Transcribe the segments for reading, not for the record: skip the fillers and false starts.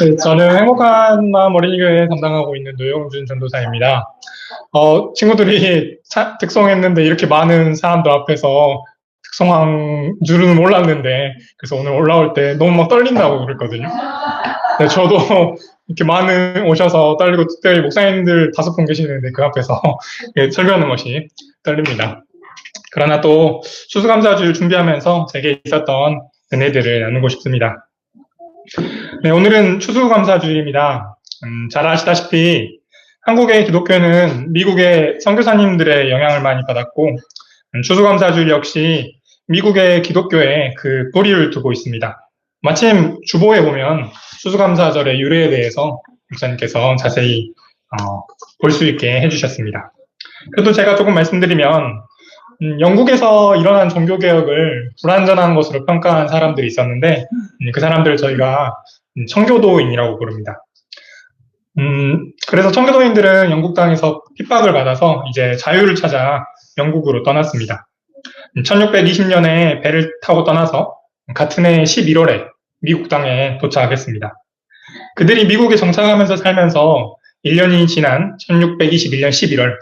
네, 저는 행복한 마음 어린이교회 담당하고 있는 노영준 전도사입니다. 친구들이 특송했는데 이렇게 많은 사람들 앞에서 특송한 줄은 몰랐는데, 그래서 오늘 올라올 때 너무 막 떨린다고 그랬거든요. 네, 저도 이렇게 많은 오셔서 떨리고, 특별히 목사님들 5분 계시는데 그 앞에서 설교하는 것이 떨립니다. 그러나 또 추수감사주를 준비하면서 제게 있었던 은혜들을 나누고 싶습니다. 네, 오늘은 추수감사주일입니다. 잘 아시다시피 한국의 기독교는 미국의 선교사님들의 영향을 많이 받았고, 추수감사주일 역시 미국의 기독교에 그 뿌리를 두고 있습니다. 마침 주보에 보면 추수감사절의 유래에 대해서 목사님께서 자세히 볼 수 있게 해주셨습니다. 그래도 제가 조금 말씀드리면, 영국에서 일어난 종교개혁을 불완전한 것으로 평가한 사람들이 있었는데, 그 사람들을 저희가 청교도인이라고 부릅니다. 그래서 청교도인들은 영국 땅에서 핍박을 받아서 이제 자유를 찾아 영국으로 떠났습니다. 1620년에 배를 타고 떠나서 같은 해 11월에 미국 땅에 도착했습니다. 그들이 미국에 정착하면서 살면서 1년이 지난 1621년 11월,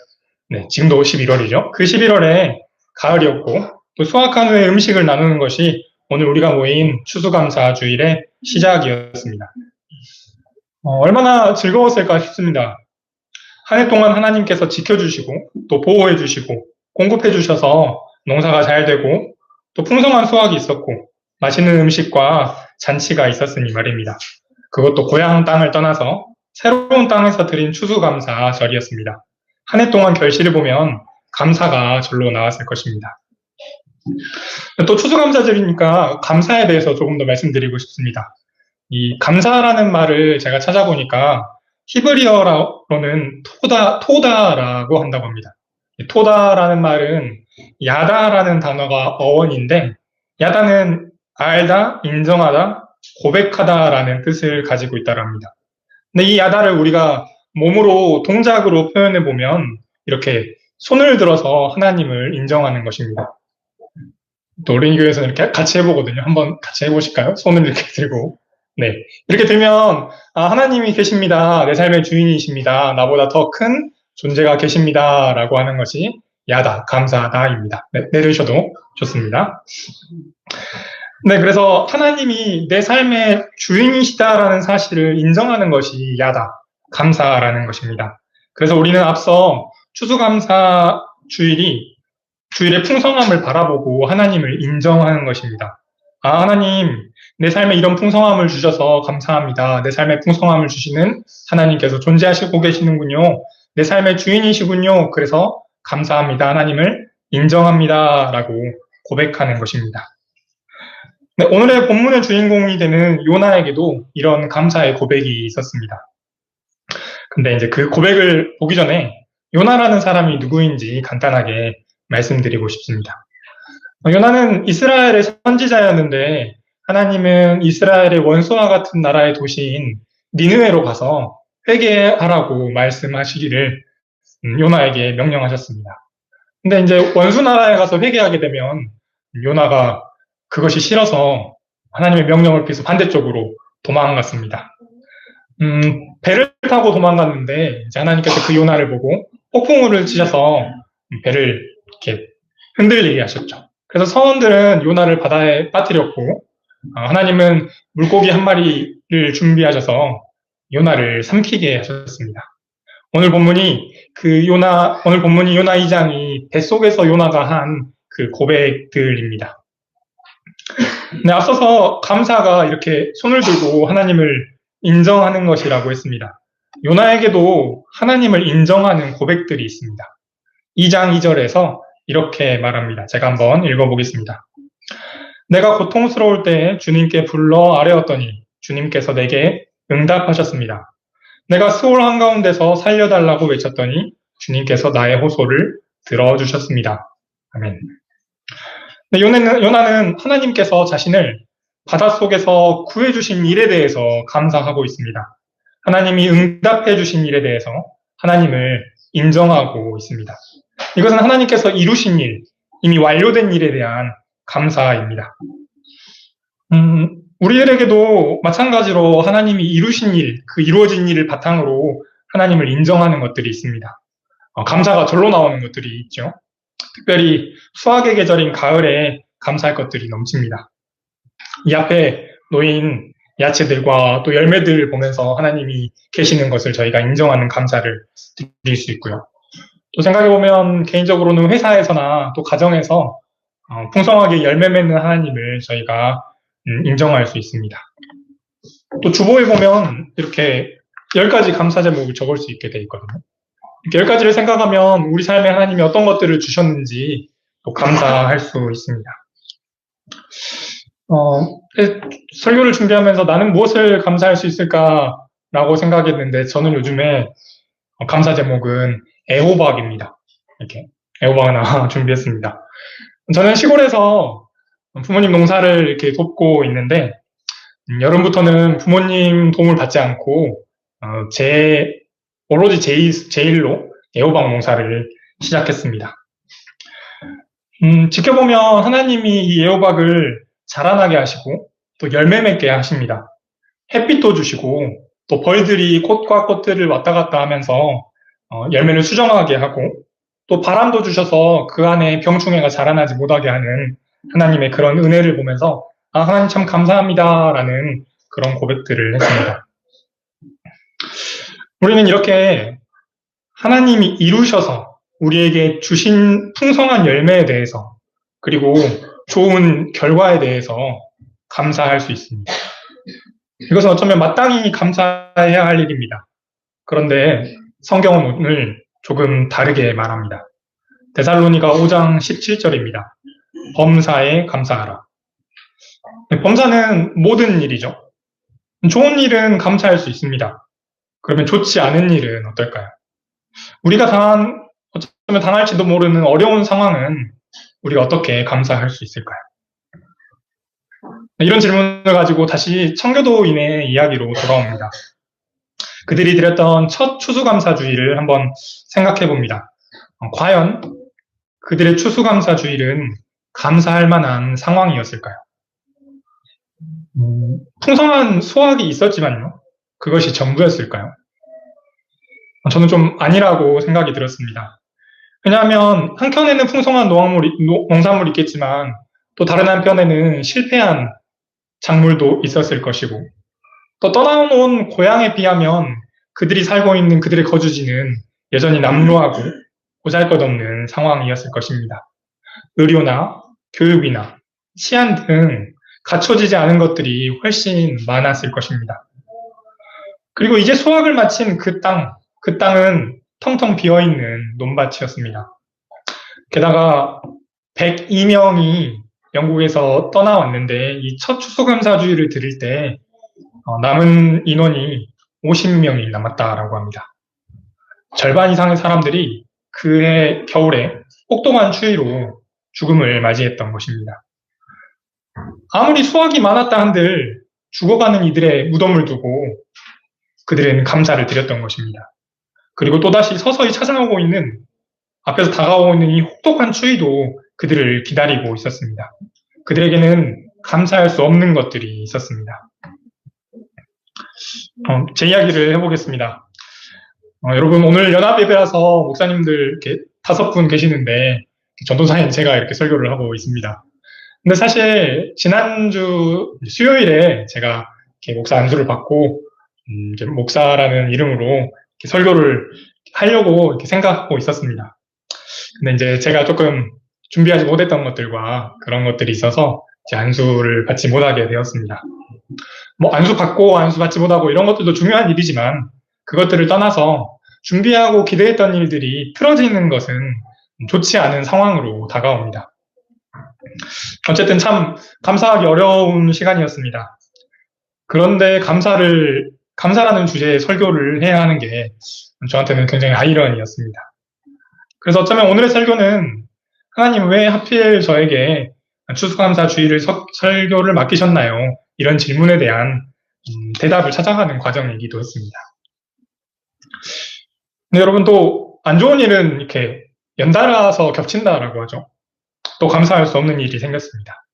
네, 지금도 11월이죠. 그 11월에 가을이었고, 또 수확한 후에 음식을 나누는 것이 오늘 우리가 모인 추수감사주일의 시작이었습니다. 얼마나 즐거웠을까 싶습니다. 한 해 동안 하나님께서 지켜주시고, 또 보호해주시고, 공급해주셔서 농사가 잘 되고, 또 풍성한 수확이 있었고, 맛있는 음식과 잔치가 있었으니 말입니다. 그것도 고향 땅을 떠나서 새로운 땅에서 드린 추수감사절이었습니다. 한 해 동안 결실을 보면 감사가 절로 나왔을 것입니다. 또 추수감사절이니까 감사에 대해서 조금 더 말씀드리고 싶습니다. 이 감사라는 말을 제가 찾아보니까 히브리어로는 토다라고 한다고 합니다. 토다라는 말은 야다라는 단어가 어원인데, 야다는 알다, 인정하다, 고백하다라는 뜻을 가지고 있다고 합니다. 근데 이 야다를 우리가 몸으로 동작으로 표현해 보면 이렇게 손을 들어서 하나님을 인정하는 것입니다. 또 어린이교회에서는 이렇게 같이 해보거든요. 한번 같이 해보실까요? 손을 이렇게 들고. 네. 이렇게 들면, 하나님이 계십니다. 내 삶의 주인이십니다. 나보다 더 큰 존재가 계십니다. 라고 하는 것이 야다, 감사다입니다. 네, 내리셔도 좋습니다. 네, 그래서 하나님이 내 삶의 주인이시다라는 사실을 인정하는 것이 야다, 감사라는 것입니다. 그래서 우리는 앞서 추수감사 주일의 풍성함을 바라보고 하나님을 인정하는 것입니다. 하나님, 내 삶에 이런 풍성함을 주셔서 감사합니다. 내 삶에 풍성함을 주시는 하나님께서 존재하시고 계시는군요. 내 삶의 주인이시군요. 그래서 감사합니다. 하나님을 인정합니다. 라고 고백하는 것입니다. 네, 오늘의 본문의 주인공이 되는 요나에게도 이런 감사의 고백이 있었습니다. 근데 이제 그 고백을 보기 전에 요나라는 사람이 누구인지 간단하게 말씀드리고 싶습니다. 요나는 이스라엘의 선지자였는데, 하나님은 이스라엘의 원수와 같은 나라의 도시인 니느웨로 가서 회개하라고 말씀하시기를 요나에게 명령하셨습니다. 근데 이제 원수 나라에 가서 회개하게 되면 요나가 그것이 싫어서 하나님의 명령을 피해서 반대쪽으로 도망갔습니다. 배를 타고 도망갔는데 이제 하나님께서 그 요나를 보고 폭풍우를 치셔서 배를 이렇게 흔들리게 하셨죠. 그래서 선원들은 요나를 바다에 빠뜨렸고, 하나님은 물고기 한 마리를 준비하셔서 요나를 삼키게 하셨습니다. 오늘 본문이 요나 2장이 뱃속에서 요나가 한 그 고백들입니다. 네, 앞서서 감사가 이렇게 손을 들고 하나님을 인정하는 것이라고 했습니다. 요나에게도 하나님을 인정하는 고백들이 있습니다. 2장 2절에서 이렇게 말합니다. 제가 한번 읽어보겠습니다. 내가 고통스러울 때 주님께 불러 아뢰었더니 주님께서 내게 응답하셨습니다. 내가 수월 한가운데서 살려달라고 외쳤더니 주님께서 나의 호소를 들어주셨습니다. 아멘. 네, 요나는 하나님께서 자신을 바닷속에서 구해주신 일에 대해서 감사하고 있습니다. 하나님이 응답해주신 일에 대해서 하나님을 인정하고 있습니다. 이것은 하나님께서 이루신 일, 이미 완료된 일에 대한 감사입니다. 우리들에게도 마찬가지로 하나님이 이루신 일, 그 이루어진 일을 바탕으로 하나님을 인정하는 것들이 있습니다. 감사가 절로 나오는 것들이 있죠. 특별히 수확의 계절인 가을에 감사할 것들이 넘칩니다. 이 앞에 놓인 야채들과 또 열매들을 보면서 하나님이 계시는 것을 저희가 인정하는 감사를 드릴 수 있고요. 또 생각해보면 개인적으로는 회사에서나 또 가정에서 풍성하게 열매 맺는 하나님을 저희가 인정할 수 있습니다. 또 주보에 보면 이렇게 10가지 감사 제목을 적을 수 있게 돼 있거든요. 이렇게 10가지를 생각하면 우리 삶에 하나님이 어떤 것들을 주셨는지 또 감사할 수 있습니다. 설교를 준비하면서 나는 무엇을 감사할 수 있을까라고 생각했는데 저는 요즘에 감사 제목은 애호박입니다. 이렇게 애호박 하나 준비했습니다. 저는 시골에서 부모님 농사를 이렇게 돕고 있는데 여름부터는 부모님 도움을 받지 않고 오로지 제 일로 애호박 농사를 시작했습니다. 지켜보면 하나님이 이 애호박을 자라나게 하시고 또 열매 맺게 하십니다. 햇빛도 주시고 또 벌들이 꽃과 꽃들을 왔다 갔다 하면서 열매를 수정하게 하고 또 바람도 주셔서 그 안에 병충해가 자라나지 못하게 하는 하나님의 그런 은혜를 보면서 하나님 참 감사합니다라는 그런 고백들을 했습니다. 우리는 이렇게 하나님이 이루셔서 우리에게 주신 풍성한 열매에 대해서 그리고 좋은 결과에 대해서 감사할 수 있습니다. 이것은 어쩌면 마땅히 감사해야 할 일입니다. 그런데 성경은 오늘 조금 다르게 말합니다. 데살로니가 5장 17절입니다. 범사에 감사하라. 범사는 모든 일이죠. 좋은 일은 감사할 수 있습니다. 그러면 좋지 않은 일은 어떨까요? 우리가 어쩌면 당할지도 모르는 어려운 상황은 우리가 어떻게 감사할 수 있을까요? 이런 질문을 가지고 다시 청교도인의 이야기로 돌아옵니다. 그들이 드렸던 첫 추수감사주일을 한번 생각해 봅니다. 과연 그들의 추수감사주일은 감사할 만한 상황이었을까요? 풍성한 수확이 있었지만요. 그것이 전부였을까요? 저는 좀 아니라고 생각이 들었습니다. 왜냐하면 한켠에는 풍성한 농산물이 있겠지만 또 다른 한편에는 실패한 작물도 있었을 것이고 또 떠나온 고향에 비하면 그들이 살고 있는 그들의 거주지는 여전히 남루하고 보잘것없는 상황이었을 것입니다. 의료나 교육이나 치안 등 갖춰지지 않은 것들이 훨씬 많았을 것입니다. 그리고 이제 수확을 마친 그 땅은 텅텅 비어있는 논밭이었습니다. 게다가 102명이 영국에서 떠나왔는데 이 첫 추수감사주의를 드릴 때 남은 인원이 50명이 남았다라고 합니다. 절반 이상의 사람들이 그해 겨울에 혹독한 추위로 죽음을 맞이했던 것입니다. 아무리 수확이 많았다 한들 죽어가는 이들의 무덤을 두고 그들은 감사를 드렸던 것입니다. 그리고 또다시 서서히 찾아오고 있는 앞에서 다가오는 이 혹독한 추위도 그들을 기다리고 있었습니다. 그들에게는 감사할 수 없는 것들이 있었습니다. 제 이야기를 해보겠습니다. 여러분 오늘 연합예배라서 목사님들 이렇게 5분 계시는데 전도사인 제가 이렇게 설교를 하고 있습니다. 근데 사실 지난주 수요일에 제가 이렇게 목사 안수를 받고 이제 목사라는 이름으로 이렇게 설교를 하려고 이렇게 생각하고 있었습니다. 근데 이제 제가 조금 준비하지 못했던 것들과 그런 것들이 있어서 이제 안수를 받지 못하게 되었습니다. 뭐 안수 받고 안수 받지 못하고 이런 것들도 중요한 일이지만 그것들을 떠나서 준비하고 기대했던 일들이 틀어지는 것은 좋지 않은 상황으로 다가옵니다. 어쨌든 참 감사하기 어려운 시간이었습니다. 그런데 감사라는 주제의 설교를 해야 하는 게 저한테는 굉장히 아이러니였습니다. 그래서 어쩌면 오늘의 설교는 하나님 왜 하필 저에게 추수감사주의를 설교를 맡기셨나요? 이런 질문에 대한 대답을 찾아가는 과정이기도 했습니다. 근데 여러분 또 안 좋은 일은 이렇게 연달아서 겹친다라고 하죠. 또 감사할 수 없는 일이 생겼습니다.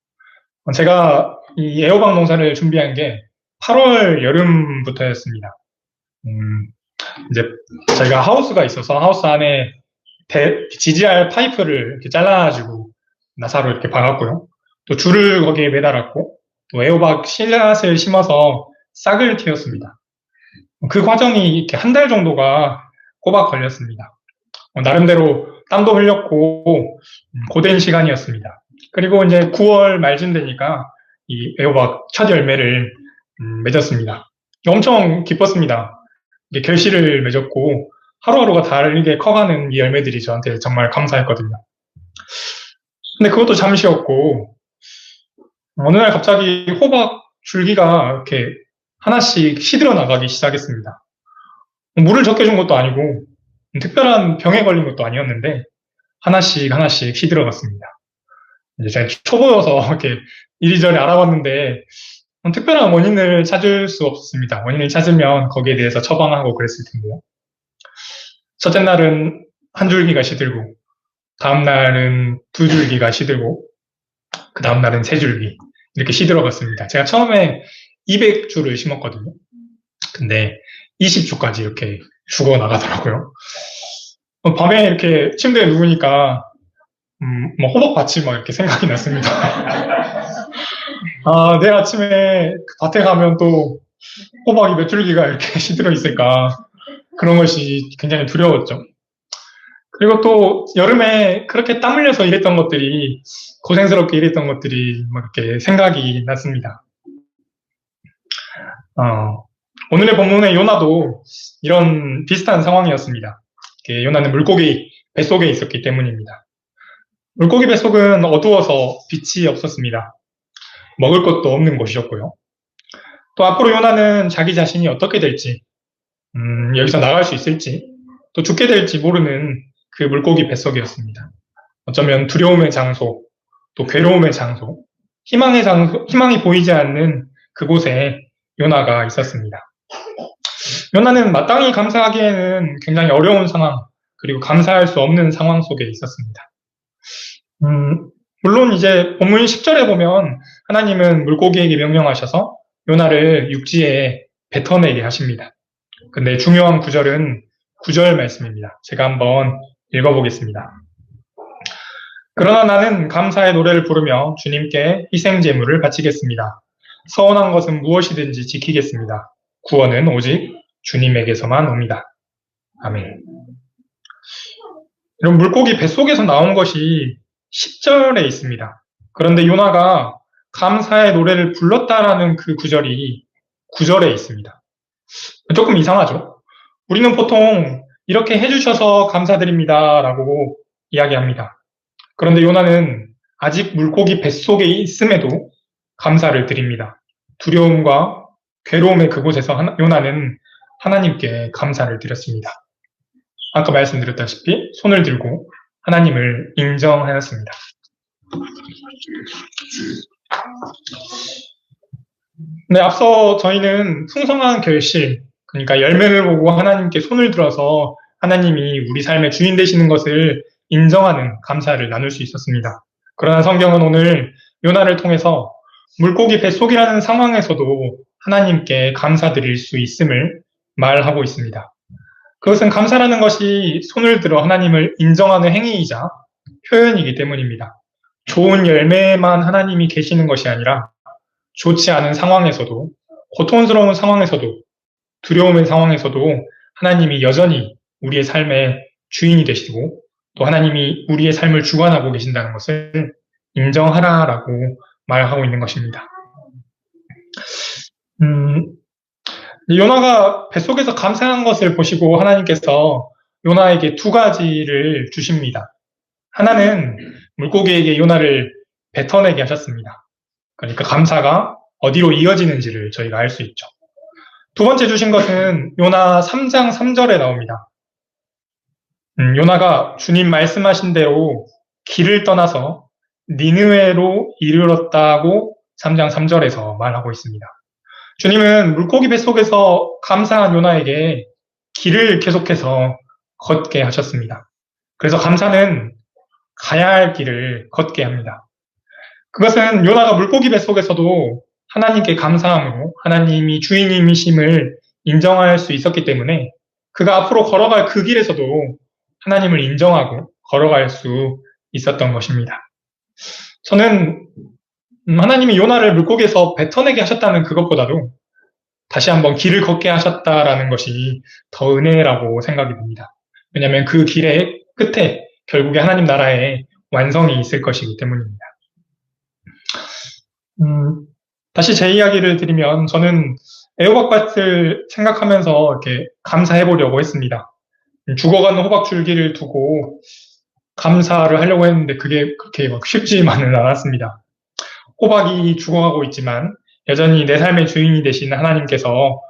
제가 이 애호박 농사를 준비한 게 8월 여름부터였습니다. 이제 저희가 하우스가 있어서 하우스 안에 GGR 파이프를 이렇게 잘라가지고 나사로 이렇게 박았고요. 또 줄을 거기에 매달았고, 또 애호박 씨앗을 심어서 싹을 틔웠습니다. 그 과정이 이렇게 한 달 정도가 꼬박 걸렸습니다. 나름대로 땀도 흘렸고 고된 시간이었습니다. 그리고 이제 9월 말쯤 되니까 이 애호박 첫 열매를 맺었습니다. 엄청 기뻤습니다. 이게 결실을 맺었고 하루하루가 다르게 커가는 이 열매들이 저한테 정말 감사했거든요. 근데 그것도 잠시였고 어느 날 갑자기 호박 줄기가 이렇게 하나씩 시들어 나가기 시작했습니다. 물을 적게 준 것도 아니고 특별한 병에 걸린 것도 아니었는데 하나씩 하나씩 시들어갔습니다. 이제 제가 초보여서 이렇게 이리저리 알아봤는데 특별한 원인을 찾을 수 없었습니다. 원인을 찾으면 거기에 대해서 처방하고 그랬을 텐데요. 첫째 날은 한 줄기가 시들고, 다음 날은 두 줄기가 시들고, 그 다음 날은 세 줄기 이렇게 시들어갔습니다. 제가 처음에 200주를 심었거든요. 근데 20주까지 이렇게 죽어 나가더라고요. 밤에 이렇게 침대에 누우니까 뭐 호박밭이 막 이렇게 생각이 났습니다. 아, 내일 아침에 밭에 가면 또 호박이 몇 줄기가 이렇게 시들어 있을까, 그런 것이 굉장히 두려웠죠. 그리고 또 여름에 그렇게 땀 흘려서 일했던 것들이, 고생스럽게 일했던 것들이 막 이렇게 생각이 났습니다. 오늘의 본문의 요나도 이런 비슷한 상황이었습니다. 요나는 물고기 뱃속에 있었기 때문입니다. 물고기 뱃속은 어두워서 빛이 없었습니다. 먹을 것도 없는 곳이었고요. 또 앞으로 요나는 자기 자신이 어떻게 될지, 여기서 나갈 수 있을지, 또 죽게 될지 모르는 그 물고기 뱃속이었습니다. 어쩌면 두려움의 장소, 또 괴로움의 장소, 희망이 보이지 않는 그곳에 요나가 있었습니다. 요나는 마땅히 감사하기에는 굉장히 어려운 상황, 그리고 감사할 수 없는 상황 속에 있었습니다. 물론 이제 본문 10절에 보면 하나님은 물고기에게 명령하셔서 요나를 육지에 뱉어내게 하십니다. 근데 중요한 구절은 9절 말씀입니다. 제가 한번 읽어보겠습니다. 그러나 나는 감사의 노래를 부르며 주님께 희생 제물을 바치겠습니다. 서원한 것은 무엇이든지 지키겠습니다. 구원은 오직 주님에게서만 옵니다. 아멘. 이런 물고기 뱃속에서 나온 것이 10절에 있습니다. 그런데 요나가 감사의 노래를 불렀다라는 그 구절이 9절에 있습니다. 조금 이상하죠? 우리는 보통 이렇게 해주셔서 감사드립니다 라고 이야기합니다. 그런데 요나는 아직 물고기 뱃속에 있음에도 감사를 드립니다. 두려움과 괴로움의 그곳에서 요나는 하나님께 감사를 드렸습니다. 아까 말씀드렸다시피 손을 들고 하나님을 인정하였습니다. 네, 앞서 저희는 풍성한 결실, 그러니까 열매를 보고 하나님께 손을 들어서 하나님이 우리 삶의 주인 되시는 것을 인정하는 감사를 나눌 수 있었습니다. 그러나 성경은 오늘 요나를 통해서 물고기 뱃속이라는 상황에서도 하나님께 감사드릴 수 있음을 말하고 있습니다. 그것은 감사라는 것이 손을 들어 하나님을 인정하는 행위이자 표현이기 때문입니다. 좋은 열매만 하나님이 계시는 것이 아니라 좋지 않은 상황에서도, 고통스러운 상황에서도, 두려움의 상황에서도 하나님이 여전히 우리의 삶의 주인이 되시고 또 하나님이 우리의 삶을 주관하고 계신다는 것을 인정하라라고 말하고 있는 것입니다. 요나가 뱃속에서 감사한 것을 보시고 하나님께서 요나에게 두 가지를 주십니다. 하나는 물고기에게 요나를 뱉어내게 하셨습니다. 그러니까 감사가 어디로 이어지는지를 저희가 알 수 있죠. 두 번째 주신 것은 요나 3장 3절에 나옵니다. 요나가 주님 말씀하신 대로 길을 떠나서 니느웨로 이르렀다고 3장 3절에서 말하고 있습니다. 주님은 물고기 뱃속에서 감사한 요나에게 길을 계속해서 걷게 하셨습니다. 그래서 감사는 가야 할 길을 걷게 합니다. 그것은 요나가 물고기 뱃속에서도 하나님께 감사함으로 하나님이 주인님이심을 인정할 수 있었기 때문에 그가 앞으로 걸어갈 그 길에서도 하나님을 인정하고 걸어갈 수 있었던 것입니다. 저는 하나님이 요나를 물고기에서 뱉어내게 하셨다는 그것보다도 다시 한번 길을 걷게 하셨다라는 것이 더 은혜라고 생각이 듭니다. 왜냐하면 그 길의 끝에 결국에 하나님 나라의 완성이 있을 것이기 때문입니다. 다시 제 이야기를 드리면 저는 애호박밭을 생각하면서 이렇게 감사해 보려고 했습니다. 죽어가는 호박 줄기를 두고 감사를 하려고 했는데 그게 그렇게 막 쉽지만은 않았습니다. 호박이 죽어가고 있지만 여전히 내 삶의 주인이 되신 하나님께서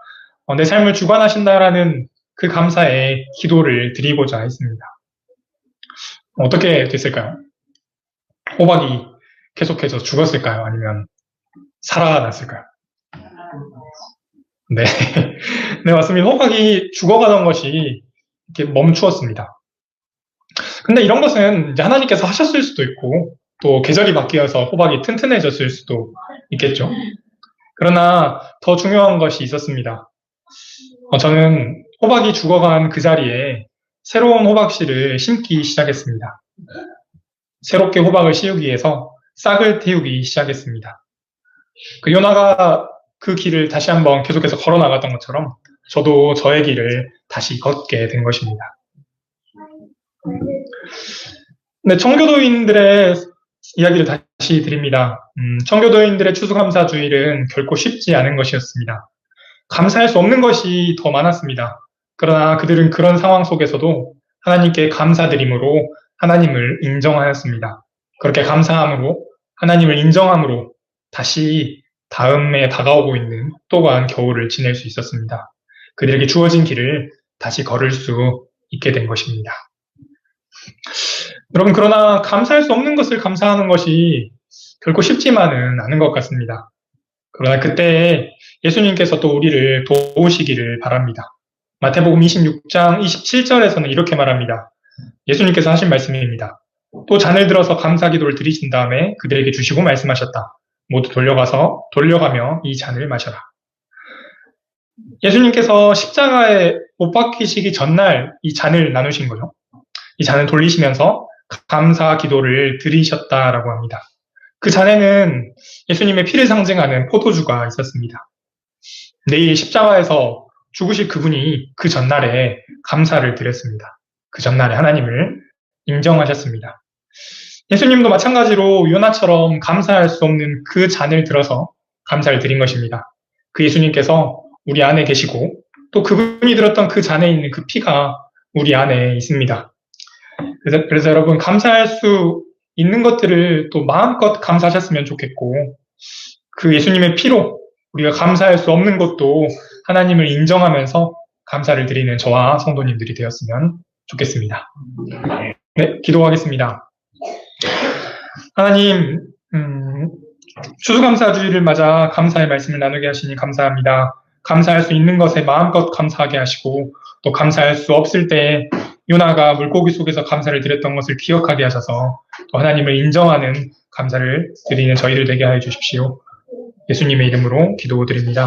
내 삶을 주관하신다라는 그 감사에 기도를 드리고자 했습니다. 어떻게 됐을까요? 호박이 계속해서 죽었을까요? 아니면 살아났을까요? 네. 네, 맞습니다. 호박이 죽어가던 것이 이렇게 멈추었습니다. 근데 이런 것은 이제 하나님께서 하셨을 수도 있고, 또 계절이 바뀌어서 호박이 튼튼해졌을 수도 있겠죠. 그러나 더 중요한 것이 있었습니다. 저는 호박이 죽어간 그 자리에 새로운 호박씨를 심기 시작했습니다. 새롭게 호박을 씌우기 위해서 싹을 틔우기 시작했습니다. 그 요나가 그 길을 다시 한번 계속해서 걸어 나갔던 것처럼 저도 저의 길을 다시 걷게 된 것입니다. 네, 청교도인들의 이야기를 다시 드립니다. 청교도인들의 추수감사주일은 결코 쉽지 않은 것이었습니다. 감사할 수 없는 것이 더 많았습니다. 그러나 그들은 그런 상황 속에서도 하나님께 감사드림으로 하나님을 인정하였습니다. 그렇게 감사함으로 하나님을 인정함으로 다시 다음에 다가오고 있는 또한 겨울을 지낼 수 있었습니다. 그들에게 주어진 길을 다시 걸을 수 있게 된 것입니다. 여러분, 그러나 감사할 수 없는 것을 감사하는 것이 결코 쉽지만은 않은 것 같습니다. 그러나 그때 예수님께서 또 우리를 도우시기를 바랍니다. 마태복음 26장 27절에서는 이렇게 말합니다. 예수님께서 하신 말씀입니다. 또 잔을 들어서 감사 기도를 드리신 다음에 그들에게 주시고 말씀하셨다. 모두 돌려가며 이 잔을 마셔라. 예수님께서 십자가에 못 박히시기 전날 이 잔을 나누신 거죠. 이 잔을 돌리시면서 감사 기도를 드리셨다라고 합니다. 그 잔에는 예수님의 피를 상징하는 포도주가 있었습니다. 내일 십자가에서 죽으실 그분이 그 전날에 감사를 드렸습니다. 그 전날에 하나님을 인정하셨습니다. 예수님도 마찬가지로 요나처럼 감사할 수 없는 그 잔을 들어서 감사를 드린 것입니다. 그 예수님께서 우리 안에 계시고 또 그분이 들었던 그 잔에 있는 그 피가 우리 안에 있습니다. 그래서 여러분, 감사할 수 있는 것들을 또 마음껏 감사하셨으면 좋겠고, 그 예수님의 피로 우리가 감사할 수 없는 것도 하나님을 인정하면서 감사를 드리는 저와 성도님들이 되었으면 좋겠습니다. 네, 기도하겠습니다. 하나님, 추수감사주일을 맞아 감사의 말씀을 나누게 하시니 감사합니다. 감사할 수 있는 것에 마음껏 감사하게 하시고, 또 감사할 수 없을 때 요나가 물고기 속에서 감사를 드렸던 것을 기억하게 하셔서 또 하나님을 인정하는 감사를 드리는 저희들 되게 하여 주십시오. 예수님의 이름으로 기도드립니다.